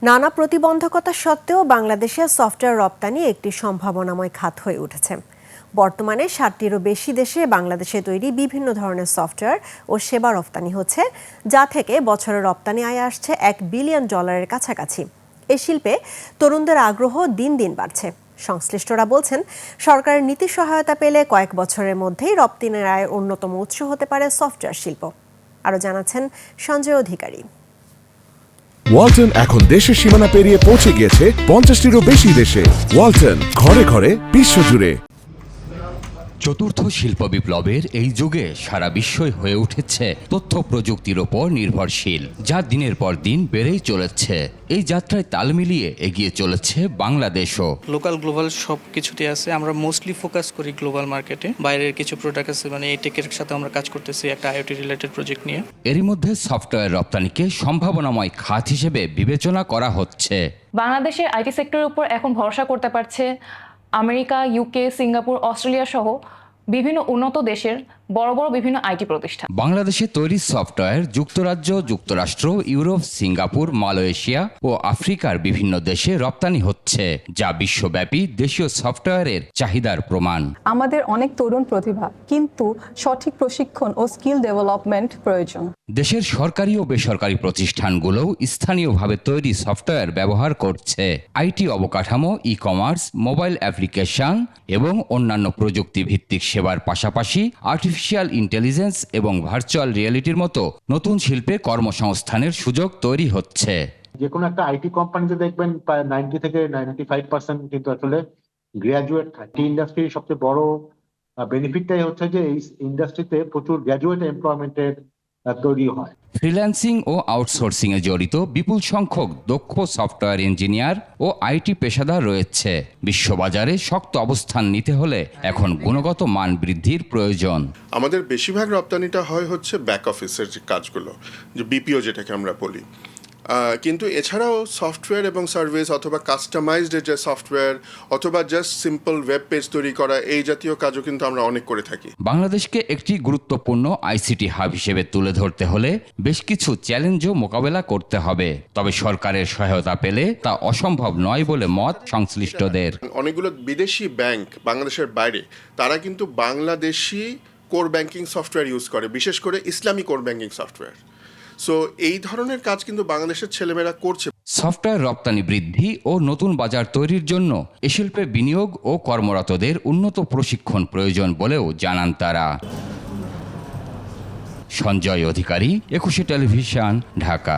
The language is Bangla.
নানা প্রতিবন্ধকতা সত্ত্বেও বাংলাদেশে সফটওয়্যার রপ্তানি একটি সম্ভাবনাময় খাত হয়ে উঠেছে। বর্তমানে 60টিরও বেশি দেশে বাংলাদেশে তৈরি বিভিন্ন ধরনের সফটওয়্যার ও সেবা রপ্তানি হচ্ছে, যা থেকে বছরে রপ্তানি আয় আসছে $1 বিলিয়ন কাছাকাছি। এই শিল্পে তরুণদের আগ্রহ দিন দিন বাড়ছে। সংশ্লিষ্টরা বলছেন, সরকারের নীতি সহায়তা পেলে কয়েক বছরের মধ্যেই রপ্তানির আয়ের অন্যতম উৎস হতে পারে সফটওয়্যার শিল্প। আরও জানাচ্ছেন সঞ্জয় অধিকারী। ওয়ালটন এখন দেশের সীমানা পেরিয়ে পৌঁছে গিয়েছে 50টিরও বেশি দেশে। ওয়ালটন, ঘরে ঘরে বিশ্বজুড়ে। চতুর্থ শিল্প বিপ্লবের এই যুগে সারা বিশ্বই হয়ে উঠেছে তথ্য প্রযুক্তির ওপর নির্ভরশীল, যা দিনের পর দিন বেড়েই চলেছে। এই যাত্রায় তাল মিলিয়ে এগিয়ে চলেছে বাংলাদেশও। লোকাল গ্লোবাল সব কিছুতে আছে। আমরা মোস্টলি ফোকাস করি গ্লোবাল মার্কেটে। বাইরের কিছু প্রোডাক্ট আছে, মানে এই টেকের সাথে আমরা কাজ করতেছি একটা আইওটি রিলেটেড প্রজেক্ট নিয়ে। এরই মধ্যে সফটওয়্যার রপ্তানিকে সম্ভাবনাময় খাত হিসেবে বিবেচনা করা হচ্ছে। বাংলাদেশের আইটি সেক্টরের উপর এখন ভরসা করতে পারছে আমেরিকা, ইউকে, সিঙ্গাপুর, অস্ট্রেলিয়া সহ বিভিন্ন উন্নত দেশের বড় বড় বিভিন্ন আইটি প্রতিষ্ঠান। বাংলাদেশে তৈরি সফটওয়্যার যুক্তরাজ্য, যুক্তরাষ্ট্র, ইউরোপ, সিঙ্গাপুর, মালয়েশিয়া ও আফ্রিকার বিভিন্ন দেশে রপ্তানি হচ্ছে, যা বিশ্বব্যাপী দেশীয় সফটওয়্যারের চাহিদার প্রমাণ। আমাদের অনেক তরুণ প্রতিভা, কিন্তু সঠিক প্রশিক্ষণ ও স্কিল ডেভেলপমেন্ট প্রয়োজন। দেশের সরকারি ও বেসরকারি প্রতিষ্ঠানগুলোও স্থানীয়ভাবে তৈরি সফটওয়্যার ব্যবহার করছে। আইটি অবকাঠামো, ই কমার্স, মোবাইল অ্যাপ্লিকেশন এবং অন্যান্য প্রযুক্তি ভিত্তিক সেবার পাশাপাশি আর্টিফিশিয়াল ইন্টেলিজেন্স এবং ভার্চুয়াল রিয়েলিটির মতো নতুন শিল্পে কর্মসংস্থানের সুযোগ তৈরি হচ্ছে। যে কোনো একটা আইটি কোম্পানিতে দেখবেন প্রায় 90 থেকে 95% কিন্তু আসলে গ্র্যাজুয়েট থাকে। ইন্ডাস্ট্রির সবচেয়ে বড় বেনিফিটটাই হচ্ছে যে এই ইন্ডাস্ট্রিতে প্রচুর গ্র্যাজুয়েট এমপ্লয়মেন্টের তৈরি হয়। ফ্রিল্যান্সিং ও আউটসোর্সিং এ জড়িত বিপুল সংখ্যক দক্ষ সফটওয়্যার ইঞ্জিনিয়ার ও আইটি পেশাদার রয়েছে। বিশ্ববাজারে শক্ত অবস্থান নিতে হলে এখন গুণগত মান বৃদ্ধির প্রয়োজন। আমাদের বেশিরভাগ রপ্তানিটা হচ্ছে ব্যাক অফিসের যে কাজগুলো, যে বিপিও যেটাকে আমরা বলি। কিন্তু এছাড়াও সফটওয়্যার এবং সার্ভিস অথবা কাস্টমাইজড যে সফটওয়্যার অথবা জাস্ট সিম্পল ওয়েব পেজ তৈরি করা, এই জাতীয় কাজও কিন্তু আমরা অনেক করে থাকি। বাংলাদেশকে একটি গুরুত্বপূর্ণ আইসিটি হাব হিসেবে তুলে ধরতে হলে বেশ কিছু চ্যালেঞ্জও মোকাবেলা করতে হবে। তবে সরকারের সহায়তা পেলে তা অসম্ভব নয় বলে মত সংশ্লিষ্টদের। অনেকগুলো বিদেশি ব্যাংক বাংলাদেশের বাইরে, তারা কিন্তু Bangladeshi core banking software use করে, বিশেষ করে ইসলামী কোর ব্যাংকিং সফটওয়্যার। সো এই ধরনের কাজ কিন্তু বাংলাদেশের ছেলেমেয়েরা করছে। সফটওয়্যার রপ্তানি বৃদ্ধি ও নতুন বাজার তৈরির জন্য এ শিল্পে বিনিয়োগ ও কর্মরতদের উন্নত প্রশিক্ষণ প্রয়োজন বলেও জানান তারা। সঞ্জয় অধিকারী, 21 টেলিভিশন, ঢাকা।